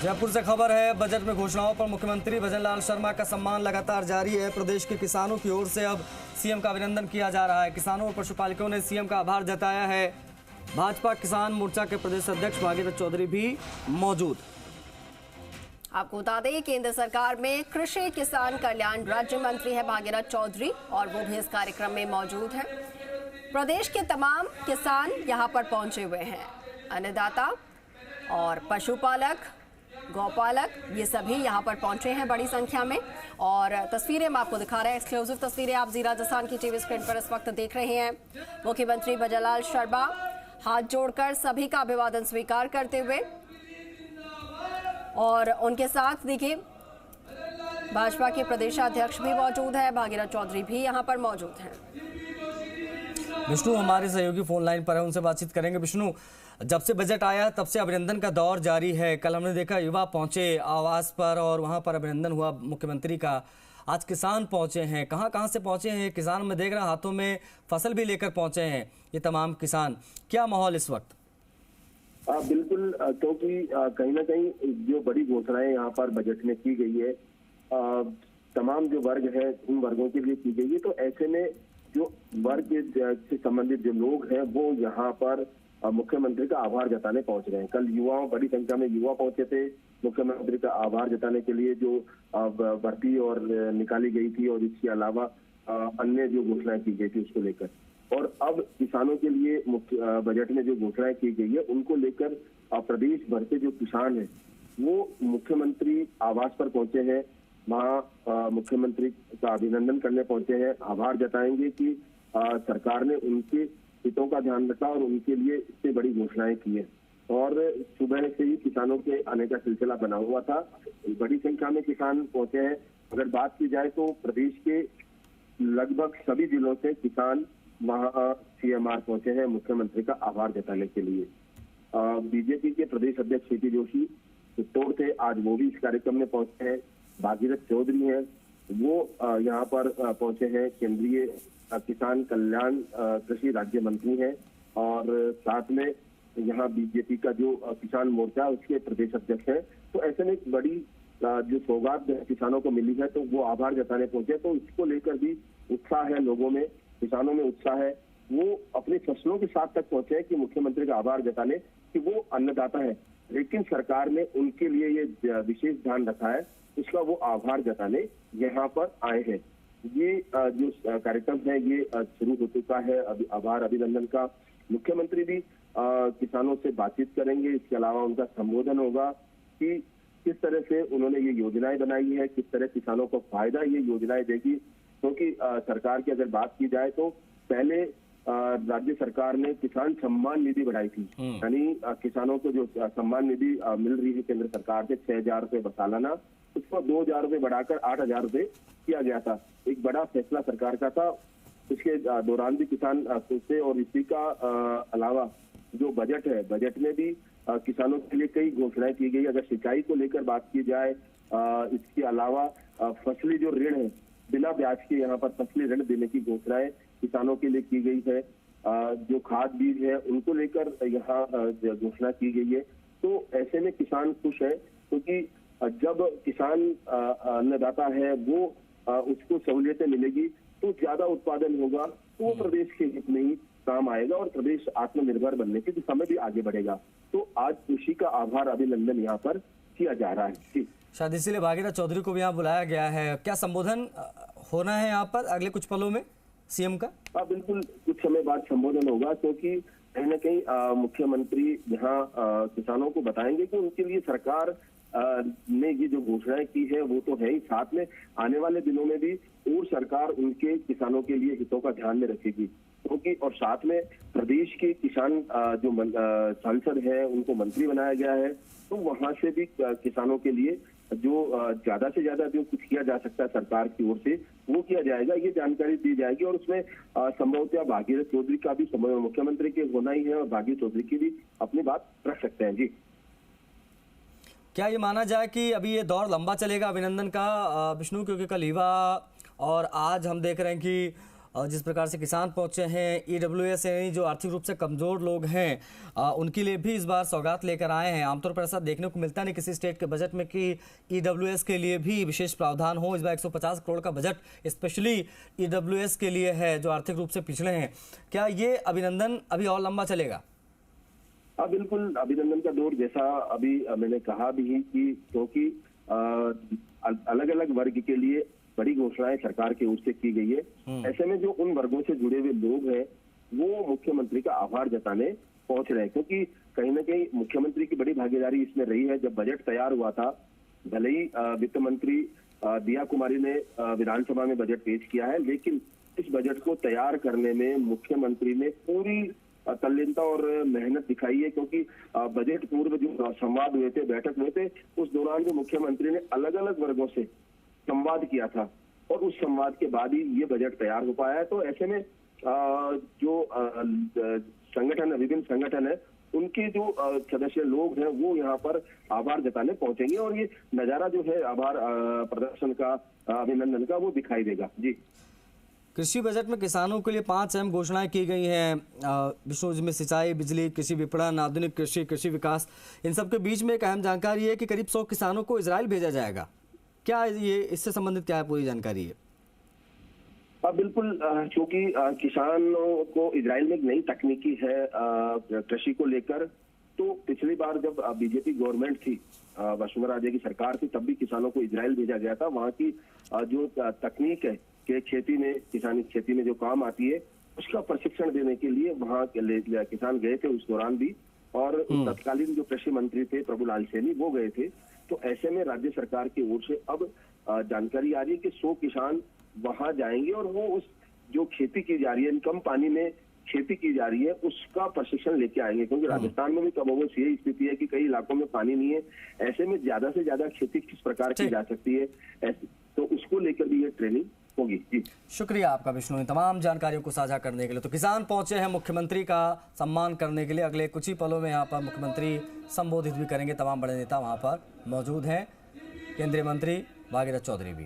जयपुर से खबर है। बजट में घोषणाओं पर मुख्यमंत्री भजनलाल शर्मा का सम्मान लगातार जारी है। प्रदेश के किसानों की ओर से अब सीएम का अभिनंदन किया जा रहा है। किसानों और पशुपालकों ने सीएम का आभार जताया है। भाजपा किसान मोर्चा के प्रदेश अध्यक्ष भागीरथ चौधरी भी मौजूद। आपको बता दें, केंद्र सरकार में कृषि किसान कल्याण राज्य मंत्री है भागीरथ चौधरी और वो भी इस कार्यक्रम में मौजूद है। प्रदेश के तमाम किसान यहां पर पहुंचे हुए हैं। अन्नदाता और पशुपालक, गौपालक, ये सभी यहां पर पहुंचे हैं बड़ी संख्या में। और तस्वीरें हम आपको दिखा रहे हैं, एक्सक्लूसिव तस्वीरें आप जी राजस्थान की टीवी स्क्रीन पर इस वक्त देख रहे हैं। मुख्यमंत्री भजनलाल शर्मा हाथ जोड़कर सभी का अभिवादन स्वीकार करते हुए, और उनके साथ देखिए भाजपा के प्रदेशाध्यक्ष भी मौजूद है, भागीरथ चौधरी भी यहां पर मौजूद हैं। विष्णु हमारे सहयोगी फोन लाइन पर है, उनसे बातचीत करेंगे। विष्णु, जब से बजट आया तब से अभिनंदन का दौर जारी है। कल हमने देखा युवा पहुंचे आवास पर और वहां पर अभिनंदन हुआ मुख्यमंत्री का। आज किसान पहुंचे हैं। कहां कहां से पहुंचे हैं किसान? मैं देख रहा हाथों में फसल भी लेकर पहुंचे हैं ये तमाम किसान। क्या माहौल इस वक्त? बिल्कुल, क्योंकि कहीं ना कहीं जो बड़ी घोषणाएं यहाँ पर बजट में की गई है, तमाम जो वर्ग है उन वर्गों के लिए की गई है। तो ऐसे में जो वर्ग से संबंधित जो लोग हैं वो यहाँ पर मुख्यमंत्री का आभार जताने पहुंच रहे हैं। कल युवाओं, बड़ी संख्या में युवा पहुंचे थे मुख्यमंत्री का आभार जताने के लिए, जो भर्ती और निकाली गई थी और इसके अलावा अन्य जो घोषणाएं की गई थी उसको लेकर। और अब किसानों के लिए बजट में जो घोषणाएं की गई है उनको लेकर प्रदेश भर से जो किसान हैं वो मुख्यमंत्री आवास पर पहुंचे हैं। वहाँ मुख्यमंत्री का अभिनंदन करने पहुंचे हैं, आभार जताएंगे कि सरकार ने उनके हितों का ध्यान रखा और उनके लिए इतनी बड़ी घोषणाएं की है। और सुबह से ही किसानों के आने का सिलसिला बना हुआ था। बड़ी संख्या में किसान पहुंचे हैं। अगर बात की जाए तो प्रदेश के लगभग सभी जिलों से किसान वहाँ सीएमआर पहुंचे हैं मुख्यमंत्री का आभार जताने के लिए। बीजेपी के प्रदेश अध्यक्ष सीपी जोशी चित्तौड़ थे, आज वो भी इस कार्यक्रम में पहुंचे हैं। भागीरथ चौधरी हैं, वो यहाँ पर पहुंचे हैं। केंद्रीय किसान कल्याण कृषि राज्य मंत्री हैं और साथ में यहाँ बीजेपी का जो किसान मोर्चा उसके प्रदेश अध्यक्ष हैं। तो ऐसे में एक बड़ी जो सौगात किसानों को मिली है तो वो आभार जताने पहुंचे। तो इसको लेकर भी उत्साह है लोगों में, किसानों में उत्साह है। वो अपनी फसलों के साथ तक पहुंचे हैं कि मुख्यमंत्री का आभार जताने कि वो अन्नदाता है, लेकिन सरकार ने उनके लिए ये विशेष ध्यान रखा है, उसका वो आभार जताने यहाँ पर आए हैं। ये जो कार्यक्रम है ये शुरू हो चुका है अभी आभार अभिनंदन का। मुख्यमंत्री भी किसानों से बातचीत करेंगे। इसके अलावा उनका संबोधन होगा कि किस तरह से उन्होंने ये योजनाएं बनाई है, किस तरह किसानों को फायदा ये योजनाएं देगी। क्योंकि सरकार की अगर बात की जाए तो पहले राज्य सरकार ने किसान सम्मान निधि बढ़ाई थी, यानी किसानों को जो सम्मान निधि मिल रही है केंद्र सरकार से 6,000 रुपए सालाना, उसको 2,000 रुपए बढ़ाकर 8,000 रुपए किया गया था। एक बड़ा फैसला सरकार का था। इसके दौरान भी किसान खुश थे। और इसी का अलावा जो बजट है, बजट में भी किसानों के लिए कई घोषणाएं की गई। अगर सिंचाई को लेकर बात की जाए, इसके अलावा फसली जो ऋण है बिना ब्याज के यहाँ पर फसली ऋण देने की घोषणाएं किसानों के लिए की गई है। जो खाद बीज है उनको लेकर यहाँ घोषणा की गई है। तो ऐसे में किसान खुश है क्योंकि जब किसान अन्नदाता है वो उसको सहूलियतें मिलेगी तो ज्यादा उत्पादन होगा, तो वो प्रदेश के हित में ही काम आएगा और प्रदेश आत्मनिर्भर बनने की दिशा में भी आगे बढ़ेगा। तो आज उसी का आभार अभिनंदन यहाँ पर किया जा रहा है। शायद इसीलिए भागीरथ चौधरी को भी यहाँ बुलाया गया है। क्या संबोधन होना है यहाँ पर अगले कुछ पलों में सीएम का? बिल्कुल, कुछ समय बाद संबोधन होगा क्योंकि कहीं ना कहीं मुख्यमंत्री यहाँ किसानों को बताएंगे कि उनके लिए सरकार ने ये जो घोषणाएं की है वो तो है ही, साथ में आने वाले दिनों में भी और सरकार उनके किसानों के लिए हितों का ध्यान में रखेगी। क्योंकि और साथ में प्रदेश के किसान जो सांसद है उनको मंत्री बनाया गया है, तो वहां से भी किसानों के लिए जो ज्यादा से ज्यादा जो कुछ किया जा सकता है सरकार की ओर से वो किया जाएगा, ये जानकारी दी जाएगी। और उसमें संभवतः भागीरथ चौधरी का भी मुख्यमंत्री के होना ही है और भागीरथ चौधरी की भी अपनी बात रख सकते हैं। जी, क्या ये माना जाए कि अभी ये दौर लंबा चलेगा अभिनंदन का विष्णु? क्योंकि कल युवा और आज हम देख रहे हैं कि जिस प्रकार से किसान पहुंचे हैं, ईडब्ल्यूएस यानी जो आर्थिक रूप से कमजोर लोग हैं, उनके लिए भी इस बार सौगात लेकर आए हैं। आमतौर पर ऐसा देखने को मिलता नहीं किसी स्टेट के बजट में कि ईडब्ल्यूएस के लिए भी विशेष प्रावधान हो। इस बार 150 करोड़ का बजट स्पेशली ईडब्ल्यूएस के लिए है जो आर्थिक रूप से पिछड़े हैं। क्या ये अभिनंदन अभी और लंबा चलेगा? बिल्कुल, अभिनंदन का दौर जैसा अभी मैंने कहा भी है कि क्योंकि अलग अलग वर्ग के लिए बड़ी घोषणाएं सरकार की ओर से की गई है। ऐसे में जो उन वर्गों से जुड़े हुए लोग हैं वो मुख्यमंत्री का आभार जताने पहुंच रहे हैं, क्योंकि कहीं ना कहीं मुख्यमंत्री की बड़ी भागीदारी इसमें रही है। जब बजट तैयार हुआ था, भले ही वित्त मंत्री दिया कुमारी ने विधानसभा में बजट पेश किया है, लेकिन इस बजट को तैयार करने में मुख्यमंत्री ने पूरी तल्लीनता और मेहनत दिखाई है, क्योंकि बजट पूर्व जो संवाद हुए थे, बैठक हुए थे, उस दौरान भी मुख्यमंत्री ने अलग अलग वर्गों से संवाद किया था और उस संवाद के बाद ही ये बजट तैयार हो पाया है। तो ऐसे में जो संगठन, विभिन्न संगठन है, उनके जो सदस्य लोग हैं वो यहाँ पर आभार जताने पहुंचेंगे और ये नजारा जो है आभार प्रदर्शन का, अभिनंदन का, वो दिखाई देगा। जी, कृषि बजट में किसानों के लिए 5 अहम घोषणाएं की गई हैं विष्णु, जिसमें सिंचाई, बिजली, कृषि विपणन, आधुनिक कृषि, कृषि विकास। इन सब के बीच में एक अहम जानकारी है कि करीब 100 किसानों को इजराइल भेजा जाएगा। क्या ये इससे संबंधित क्या पूरी जानकारी है? बिल्कुल, क्योंकि किसानों को इजराइल में एक नई तकनीकी है कृषि को लेकर। तो पिछली बार जब बीजेपी गवर्नमेंट थी, वसुंधरा राजे की सरकार थी, तब भी किसानों को इजराइल भेजा गया था। वहाँ की जो तकनीक है कि खेती में, किसानी खेती में जो काम आती है, उसका प्रशिक्षण देने के लिए वहाँ किसान गए थे उस दौरान भी। और तत्कालीन जो कृषि मंत्री थे प्रभुलाल सैनी, वो गए थे। तो ऐसे में राज्य सरकार की ओर से अब जानकारी आ रही है कि 100 किसान वहां जाएंगे और वो उस जो खेती की जा रही है, कम पानी में खेती की जा रही है, उसका प्रशिक्षण लेके आएंगे। क्योंकि राजस्थान में भी कमोबेश यही स्थिति है कि कई इलाकों में पानी नहीं है। ऐसे में ज्यादा से ज्यादा खेती किस प्रकार की जा सकती है, तो उसको लेकर भी ये ट्रेनिंग होगी। जी, शुक्रिया आपका विष्णु, तमाम जानकारियों को साझा करने के लिए। तो किसान पहुंचे हैं मुख्यमंत्री का सम्मान करने के लिए। अगले कुछ ही पलों में यहाँ पर मुख्यमंत्री संबोधित भी करेंगे। तमाम बड़े नेता वहाँ पर मौजूद हैं, केंद्रीय मंत्री भागीरथ चौधरी भी।